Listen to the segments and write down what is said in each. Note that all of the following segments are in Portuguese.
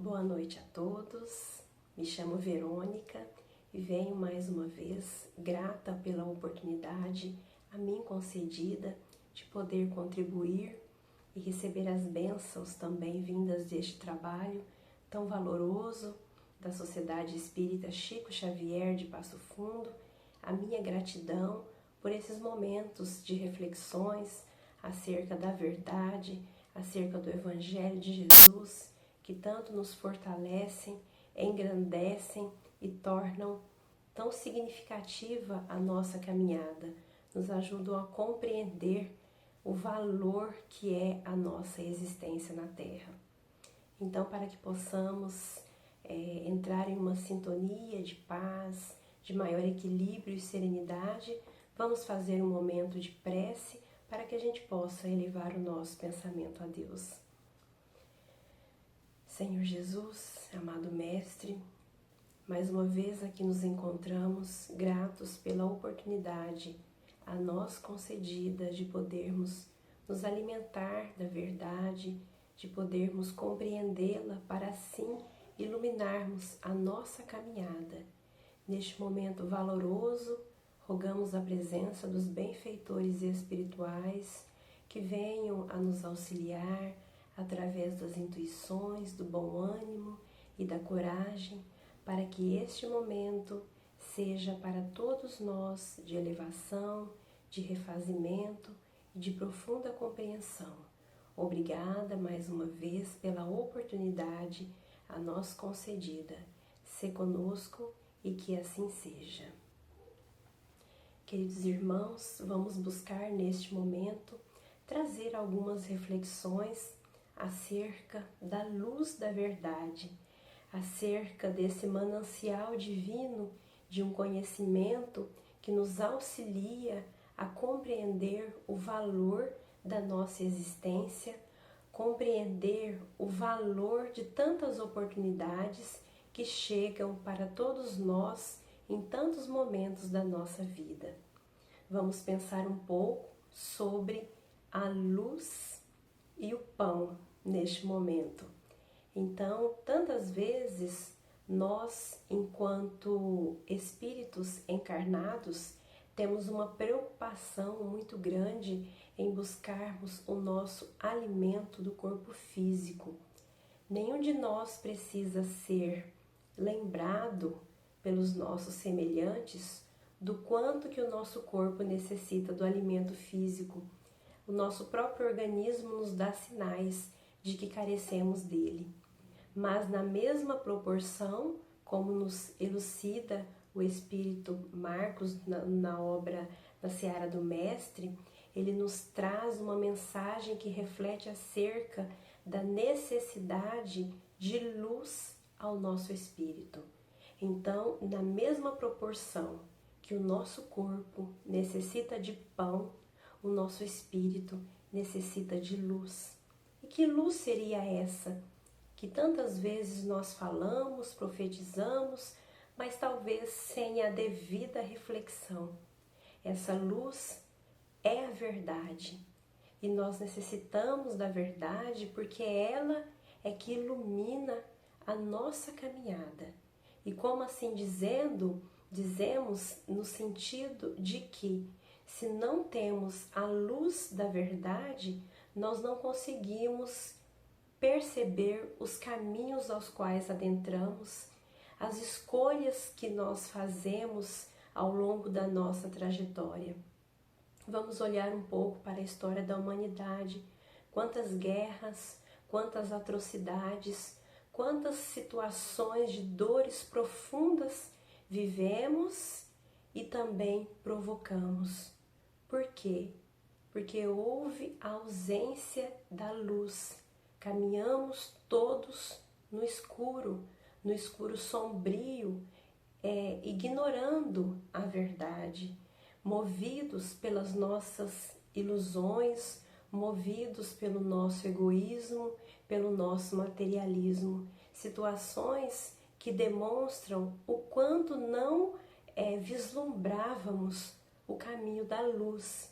Boa noite a todos, me chamo Verônica e venho mais uma vez grata pela oportunidade a mim concedida de poder contribuir e receber as bênçãos também vindas deste trabalho tão valoroso da Sociedade Espírita Chico Xavier de Passo Fundo. A minha gratidão por esses momentos de reflexões acerca da verdade, acerca do Evangelho de Jesus, que tanto nos fortalecem, engrandecem e tornam tão significativa a nossa caminhada, nos ajudam a compreender o valor que é a nossa existência na Terra. Então, para que possamos entrar em uma sintonia de paz, de maior equilíbrio e serenidade, vamos fazer um momento de prece para que a gente possa elevar o nosso pensamento a Deus. Senhor Jesus, amado Mestre, mais uma vez aqui nos encontramos gratos pela oportunidade a nós concedida de podermos nos alimentar da verdade, de podermos compreendê-la para assim iluminarmos a nossa caminhada. Neste momento valoroso, rogamos a presença dos benfeitores espirituais que venham a nos auxiliar através das intuições, do bom ânimo e da coragem, para que este momento seja para todos nós de elevação, de refazimento e de profunda compreensão. Obrigada mais uma vez pela oportunidade a nós concedida. Se conosco e que assim seja. Queridos irmãos, vamos buscar neste momento trazer algumas reflexões acerca da luz da verdade, acerca desse manancial divino de um conhecimento que nos auxilia a compreender o valor da nossa existência, compreender o valor de tantas oportunidades que chegam para todos nós em tantos momentos da nossa vida. Vamos pensar um pouco sobre a luz e o pão neste momento. Então, tantas vezes nós, enquanto espíritos encarnados, temos uma preocupação muito grande em buscarmos o nosso alimento do corpo físico. Nenhum de nós precisa ser lembrado pelos nossos semelhantes do quanto que o nosso corpo necessita do alimento físico. O nosso próprio organismo nos dá sinais de que carecemos dele. Mas na mesma proporção, como nos elucida o Espírito Marcos na obra Na Seara do Mestre, ele nos traz uma mensagem que reflete acerca da necessidade de luz ao nosso espírito. Então, na mesma proporção que o nosso corpo necessita de pão, o nosso espírito necessita de luz. E que luz seria essa que tantas vezes nós falamos, profetizamos, mas talvez sem a devida reflexão? Essa luz é a verdade e nós necessitamos da verdade porque ela é que ilumina a nossa caminhada. E como assim dizendo, dizemos no sentido de que se não temos a luz da verdade, nós não conseguimos perceber os caminhos aos quais adentramos, as escolhas que nós fazemos ao longo da nossa trajetória. Vamos olhar um pouco para a história da humanidade. Quantas guerras, quantas atrocidades, quantas situações de dores profundas vivemos e também provocamos. Por quê? Porque houve a ausência da luz. Caminhamos todos no escuro sombrio, ignorando a verdade, movidos pelas nossas ilusões, movidos pelo nosso egoísmo, pelo nosso materialismo, situações que demonstram o quanto não vislumbrávamos o caminho da luz.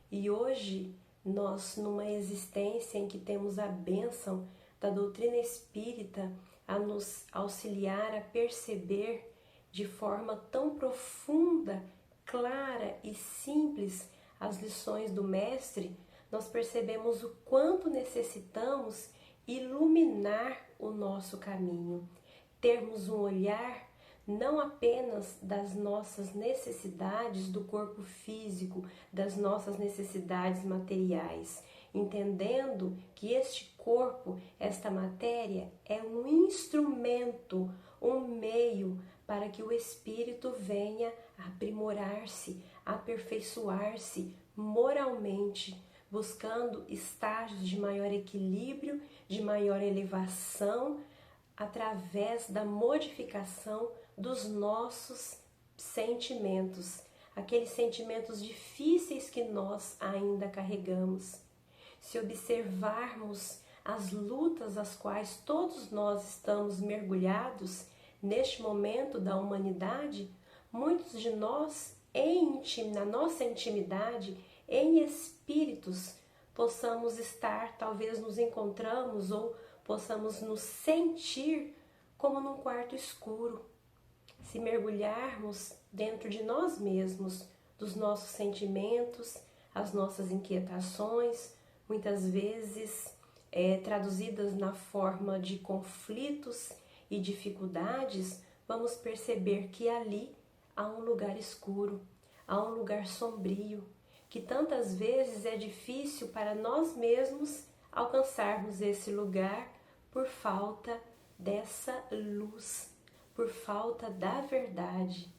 E hoje, nós, numa existência em que temos a bênção da doutrina espírita, a nos auxiliar a perceber de forma tão profunda, clara e simples as lições do Mestre, nós percebemos o quanto necessitamos iluminar o nosso caminho, termos um olhar não apenas das nossas necessidades do corpo físico, das nossas necessidades materiais, entendendo que este corpo, esta matéria, é um instrumento, um meio para que o espírito venha aprimorar-se, aperfeiçoar-se moralmente, buscando estágios de maior equilíbrio, de maior elevação, através da modificação dos nossos sentimentos, aqueles sentimentos difíceis que nós ainda carregamos. Se observarmos as lutas às quais todos nós estamos mergulhados neste momento da humanidade, muitos de nós, na nossa intimidade, em espíritos, possamos estar, talvez nos encontramos ou possamos nos sentir como num quarto escuro. Se mergulharmos dentro de nós mesmos, dos nossos sentimentos, as nossas inquietações, muitas vezes traduzidas na forma de conflitos e dificuldades, vamos perceber que ali há um lugar escuro, há um lugar sombrio, que tantas vezes é difícil para nós mesmos alcançarmos esse lugar por falta dessa luz, por falta da verdade.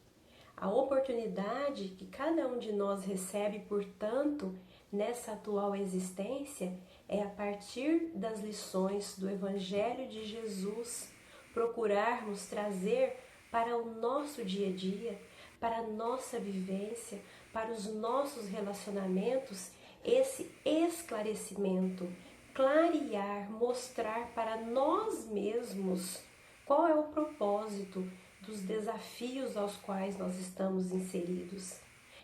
A oportunidade que cada um de nós recebe, portanto, nessa atual existência, é a partir das lições do Evangelho de Jesus, procurarmos trazer para o nosso dia a dia, para a nossa vivência, para os nossos relacionamentos, esse esclarecimento, clarear, mostrar para nós mesmos qual é o propósito dos desafios aos quais nós estamos inseridos.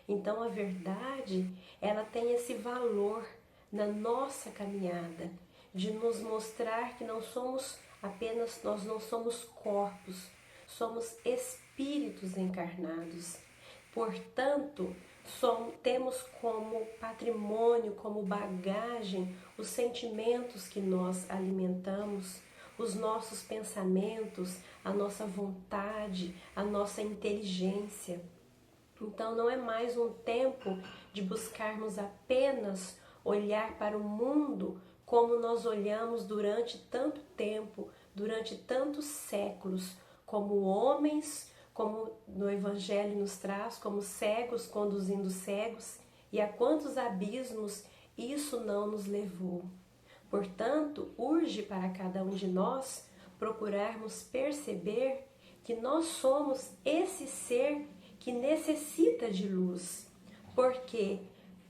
Então a verdade, ela tem esse valor na nossa caminhada, de nos mostrar que não somos apenas, nós não somos corpos, somos espíritos encarnados. Portanto, temos como patrimônio, como bagagem, os sentimentos que nós alimentamos, os nossos pensamentos, a nossa vontade, a nossa inteligência. Então não é mais um tempo de buscarmos apenas olhar para o mundo como nós olhamos durante tanto tempo, durante tantos séculos, como homens, como no Evangelho nos traz, como cegos conduzindo cegos, e a quantos abismos isso não nos levou. Portanto, urge para cada um de nós procurarmos perceber que nós somos esse ser que necessita de luz, porque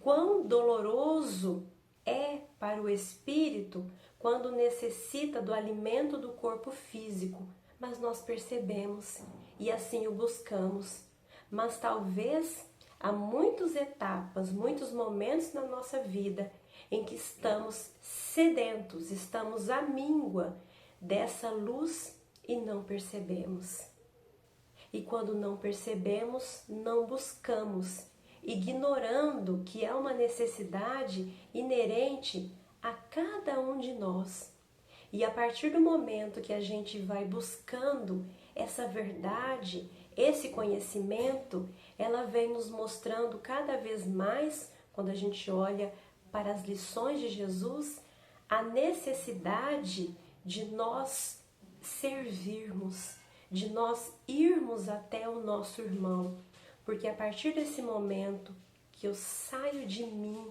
quão doloroso é para o espírito quando necessita do alimento do corpo físico, mas nós percebemos e assim o buscamos. Mas talvez há muitas etapas, muitos momentos na nossa vida em que estamos sedentos, estamos à míngua dessa luz e não percebemos. E quando não percebemos, não buscamos, ignorando que é uma necessidade inerente a cada um de nós. E a partir do momento que a gente vai buscando essa verdade, esse conhecimento, ela vem nos mostrando cada vez mais, quando a gente olha para as lições de Jesus, a necessidade de nós servirmos, de nós irmos até o nosso irmão, porque a partir desse momento que eu saio de mim,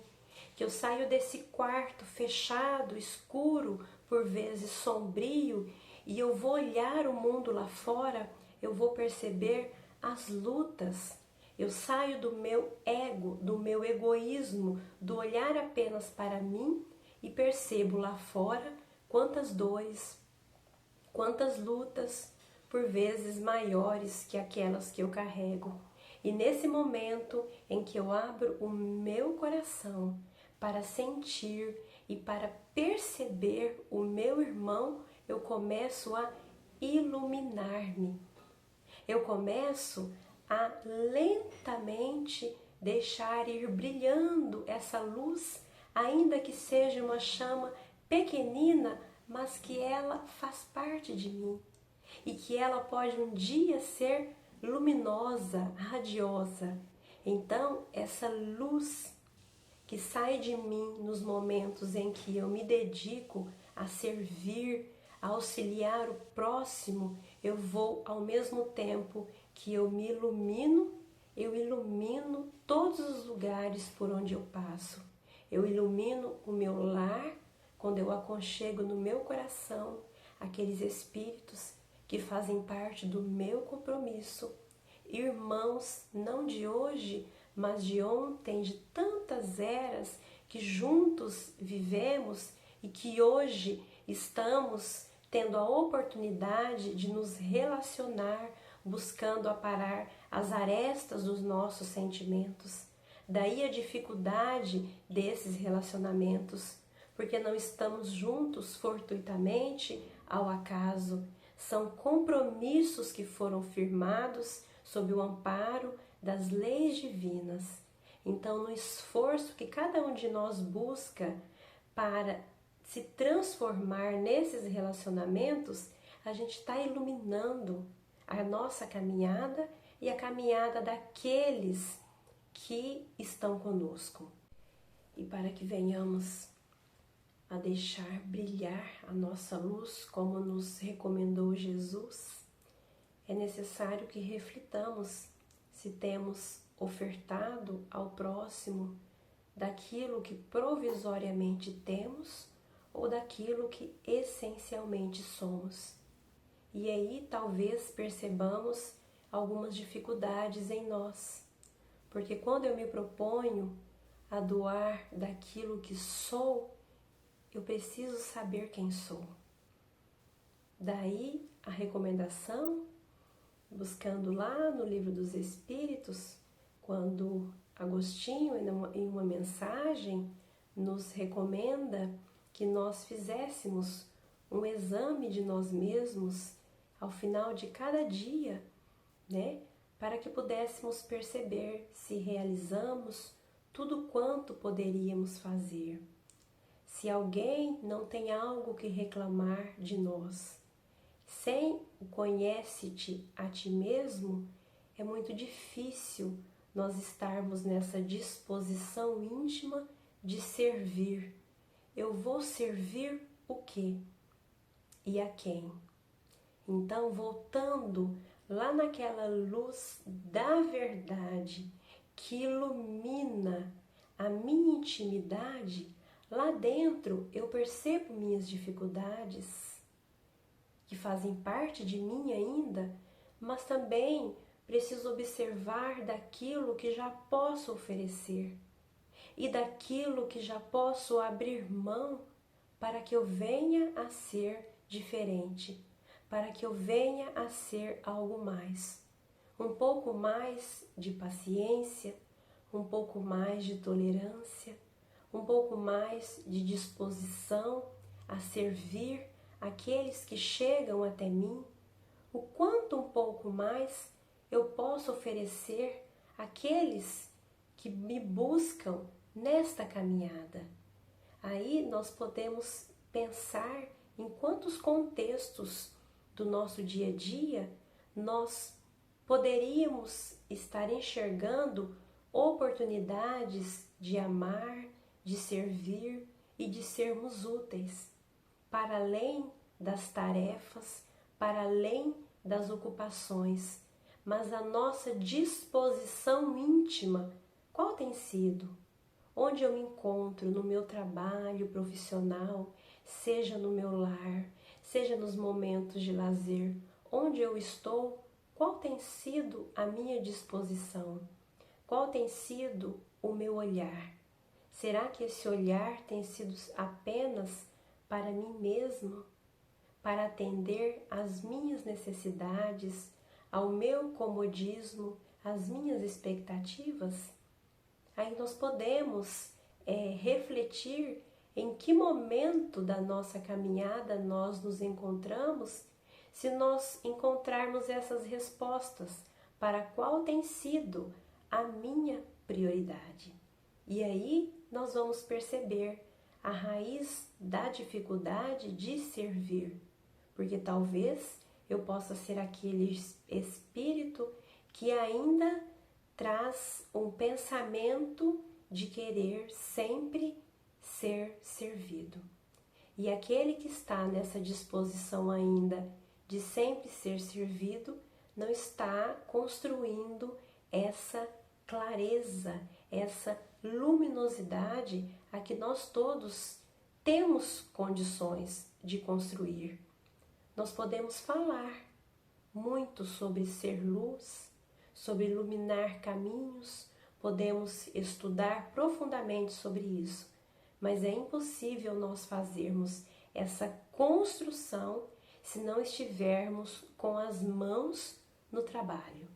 que eu saio desse quarto fechado, escuro, por vezes sombrio, e eu vou olhar o mundo lá fora, eu vou perceber as lutas. Eu saio do meu ego, do meu egoísmo, do olhar apenas para mim e percebo lá fora quantas dores, quantas lutas, por vezes maiores que aquelas que eu carrego. E nesse momento em que eu abro o meu coração para sentir e para perceber o meu irmão, eu começo a iluminar-me. Eu começo a lentamente deixar ir brilhando essa luz, ainda que seja uma chama pequenina, mas que ela faz parte de mim e que ela pode um dia ser luminosa, radiosa. Então, essa luz que sai de mim nos momentos em que eu me dedico a servir, a auxiliar o próximo, eu vou ao mesmo tempo que eu me ilumino, eu ilumino todos os lugares por onde eu passo. Eu ilumino o meu lar quando eu aconchego no meu coração aqueles espíritos que fazem parte do meu compromisso, irmãos não de hoje, mas de ontem, de tantas eras que juntos vivemos e que hoje estamos tendo a oportunidade de nos relacionar, buscando aparar as arestas dos nossos sentimentos. Daí a dificuldade desses relacionamentos, porque não estamos juntos fortuitamente ao acaso. São compromissos que foram firmados sob o amparo das leis divinas. Então, no esforço que cada um de nós busca para se transformar nesses relacionamentos, a gente está iluminando a nossa caminhada e a caminhada daqueles que estão conosco. E para que venhamos a deixar brilhar a nossa luz, como nos recomendou Jesus, é necessário que reflitamos se temos ofertado ao próximo daquilo que provisoriamente temos ou daquilo que essencialmente somos. E aí talvez percebamos algumas dificuldades em nós, porque quando eu me proponho a doar daquilo que sou, eu preciso saber quem sou. Daí a recomendação, buscando lá no Livro dos Espíritos, quando Agostinho, em uma mensagem, nos recomenda que nós fizéssemos um exame de nós mesmos ao final de cada dia, né? Para que pudéssemos perceber se realizamos tudo quanto poderíamos fazer. Se alguém não tem algo que reclamar de nós, sem o conhece-te a ti mesmo, é muito difícil nós estarmos nessa disposição íntima de servir. Eu vou servir o quê? E a quem? Então, voltando lá naquela luz da verdade que ilumina a minha intimidade, lá dentro eu percebo minhas dificuldades, que fazem parte de mim ainda, mas também preciso observar daquilo que já posso oferecer e daquilo que já posso abrir mão para que eu venha a ser diferente, para que eu venha a ser algo mais. Um pouco mais de paciência, um pouco mais de tolerância, um pouco mais de disposição a servir aqueles que chegam até mim. O quanto um pouco mais eu posso oferecer àqueles que me buscam nesta caminhada. Aí nós podemos pensar em quantos contextos do nosso dia a dia nós poderíamos estar enxergando oportunidades de amar, de servir e de sermos úteis, para além das tarefas, para além das ocupações, mas a nossa disposição íntima, qual tem sido? Onde eu me encontro no meu trabalho profissional, seja no meu lar, seja nos momentos de lazer, onde eu estou, qual tem sido a minha disposição? Qual tem sido o meu olhar? Será que esse olhar tem sido apenas para mim mesmo, para atender às minhas necessidades, ao meu comodismo, às minhas expectativas? Aí nós podemos refletir em que momento da nossa caminhada nós nos encontramos, se nós encontrarmos essas respostas para qual tem sido a minha prioridade. E aí nós vamos perceber a raiz da dificuldade de servir, porque talvez eu possa ser aquele espírito que ainda traz um pensamento de querer sempre ser servido. E aquele que está nessa disposição ainda de sempre ser servido, não está construindo essa clareza, essa luminosidade a que nós todos temos condições de construir. Nós podemos falar muito sobre ser luz, sobre iluminar caminhos, podemos estudar profundamente sobre isso, mas é impossível nós fazermos essa construção se não estivermos com as mãos no trabalho.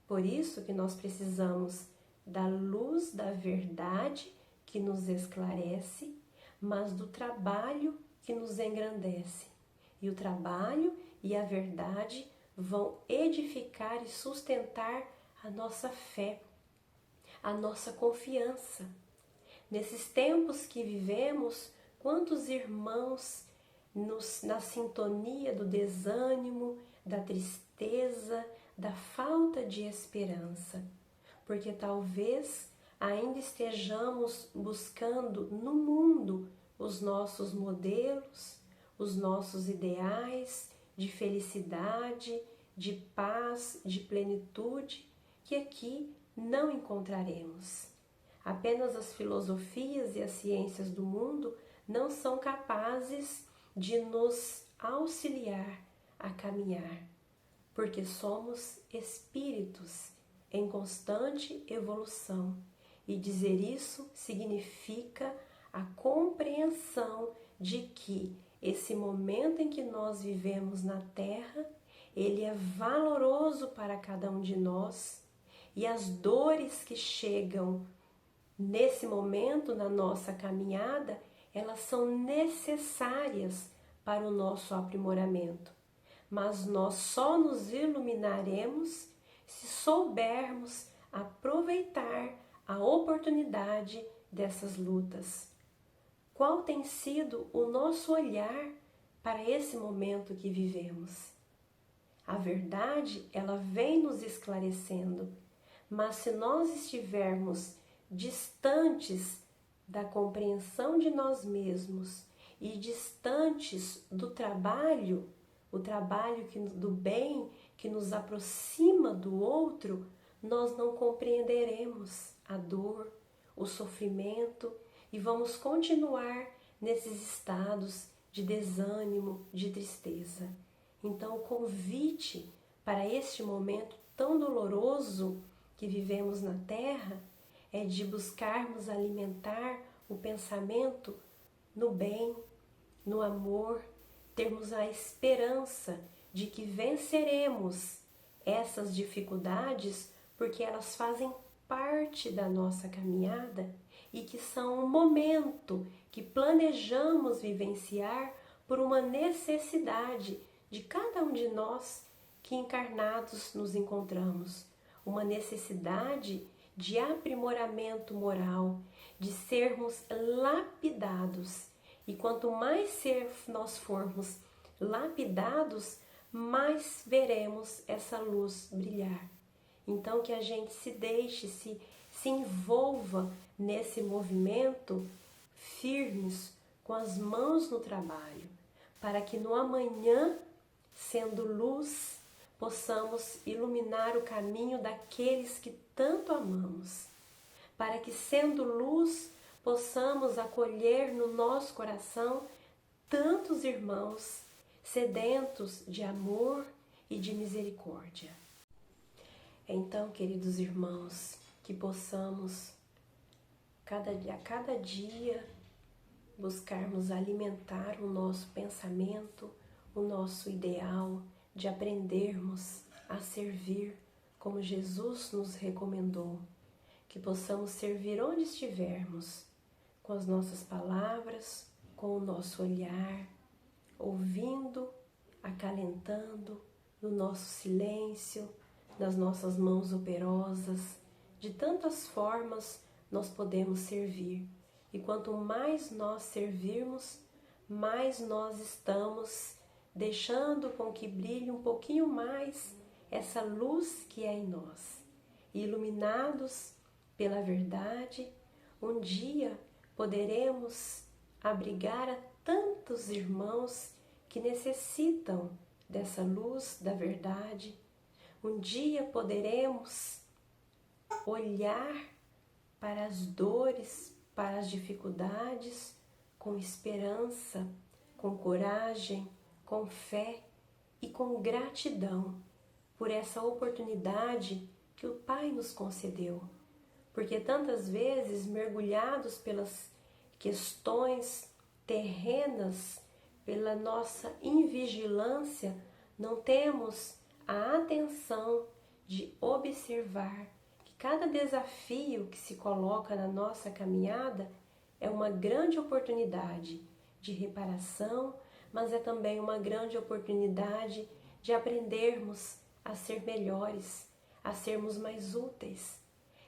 Por isso que nós precisamos da luz da verdade que nos esclarece, mas do trabalho que nos engrandece. E o trabalho e a verdade vão edificar e sustentar a nossa fé, a nossa confiança. Nesses tempos que vivemos, quantos irmãos na sintonia do desânimo, da tristeza, da falta de esperança, porque talvez ainda estejamos buscando no mundo os nossos modelos, os nossos ideais de felicidade, de paz, de plenitude, que aqui não encontraremos. Apenas as filosofias e as ciências do mundo não são capazes de nos auxiliar a caminhar, porque somos espíritos em constante evolução, e dizer isso significa a compreensão de que esse momento em que nós vivemos na Terra, ele é valoroso para cada um de nós, e as dores que chegam nesse momento na nossa caminhada, elas são necessárias para o nosso aprimoramento. Mas nós só nos iluminaremos se soubermos aproveitar a oportunidade dessas lutas. Qual tem sido o nosso olhar para esse momento que vivemos? A verdade, ela vem nos esclarecendo, mas se nós estivermos distantes da compreensão de nós mesmos e distantes do trabalho, o trabalho do bem que nos aproxima do outro, nós não compreenderemos a dor, o sofrimento e vamos continuar nesses estados de desânimo, de tristeza. Então, o convite para este momento tão doloroso que vivemos na Terra é de buscarmos alimentar o pensamento no bem, no amor, termos a esperança de que venceremos essas dificuldades porque elas fazem parte da nossa caminhada e que são um momento que planejamos vivenciar por uma necessidade de cada um de nós que encarnados nos encontramos, uma necessidade de aprimoramento moral, de sermos lapidados. E quanto mais nós formos lapidados, mais veremos essa luz brilhar. Então que a gente se deixe, se envolva nesse movimento firmes, com as mãos no trabalho, para que no amanhã, sendo luz, possamos iluminar o caminho daqueles que tanto amamos, para que sendo luz, possamos acolher no nosso coração tantos irmãos sedentos de amor e de misericórdia. Então, queridos irmãos, que possamos a cada dia buscarmos alimentar o nosso pensamento, o nosso ideal de aprendermos a servir como Jesus nos recomendou, que possamos servir onde estivermos, com as nossas palavras, com o nosso olhar, ouvindo, acalentando no nosso silêncio, nas nossas mãos operosas. De tantas formas nós podemos servir. E quanto mais nós servirmos, mais nós estamos deixando com que brilhe um pouquinho mais essa luz que é em nós. E iluminados pela verdade, um dia poderemos abrigar a tantos irmãos que necessitam dessa luz da verdade. Um dia poderemos olhar para as dores, para as dificuldades com esperança, com coragem, com fé e com gratidão por essa oportunidade que o Pai nos concedeu. Porque tantas vezes, mergulhados pelas questões terrenas, pela nossa invigilância, não temos a atenção de observar que cada desafio que se coloca na nossa caminhada é uma grande oportunidade de reparação, mas é também uma grande oportunidade de aprendermos a ser melhores, a sermos mais úteis.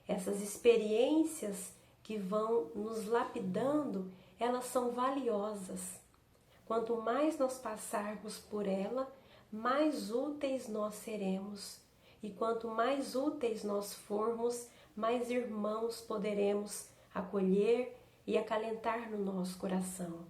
Essas experiências que vão nos lapidando, elas são valiosas. Quanto mais nós passarmos por ela, mais úteis nós seremos. E quanto mais úteis nós formos, mais irmãos poderemos acolher e acalentar no nosso coração.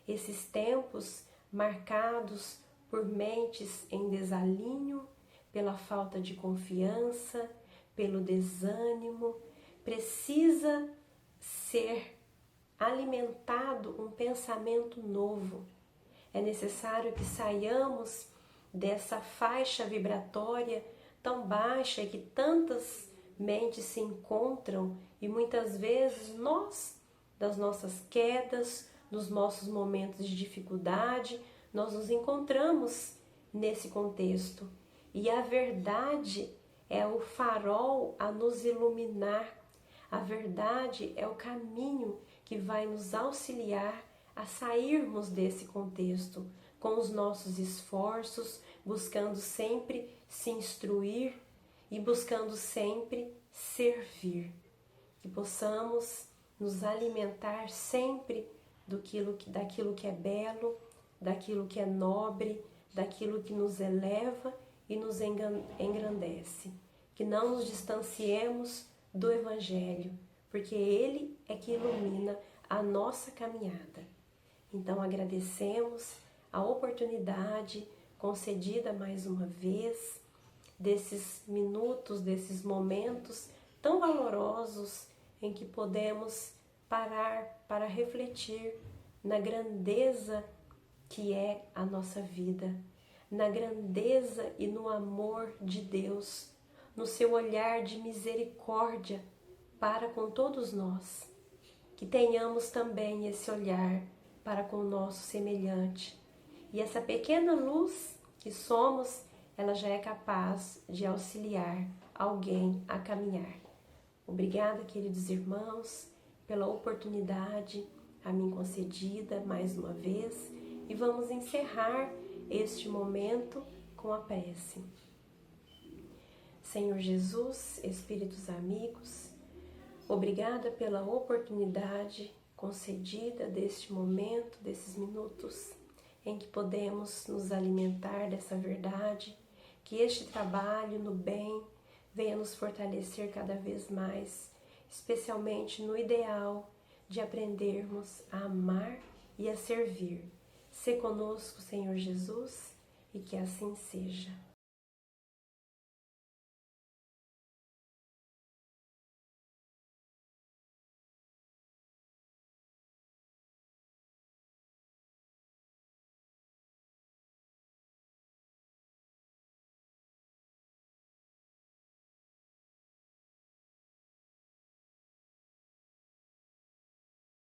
Esses tempos marcados por mentes em desalinho, pela falta de confiança, pelo desânimo, precisa ser alimentado um pensamento novo. É necessário que saiamos dessa faixa vibratória tão baixa que tantas mentes se encontram e muitas vezes nós, das nossas quedas, nos nossos momentos de dificuldade, nós nos encontramos nesse contexto. E a verdade é o farol a nos iluminar. A verdade é o caminho que vai nos auxiliar a sairmos desse contexto, com os nossos esforços, buscando sempre se instruir e buscando sempre servir. Que possamos nos alimentar sempre daquilo que é belo, daquilo que é nobre, daquilo que nos eleva e nos engrandece. Que não nos distanciemos do Evangelho, porque Ele é que ilumina a nossa caminhada. Então agradecemos a oportunidade concedida mais uma vez, desses minutos, desses momentos tão valorosos em que podemos parar para refletir na grandeza que é a nossa vida, na grandeza e no amor de Deus, no seu olhar de misericórdia para com todos nós. Que tenhamos também esse olhar para com o nosso semelhante. E essa pequena luz que somos, ela já é capaz de auxiliar alguém a caminhar. Obrigada, queridos irmãos, pela oportunidade a mim concedida mais uma vez. E vamos encerrar este momento com a prece. Senhor Jesus, Espíritos amigos, obrigada pela oportunidade concedida deste momento, desses minutos em que podemos nos alimentar dessa verdade, que este trabalho no bem venha nos fortalecer cada vez mais, especialmente no ideal de aprendermos a amar e a servir. Sê conosco, Senhor Jesus, e que assim seja.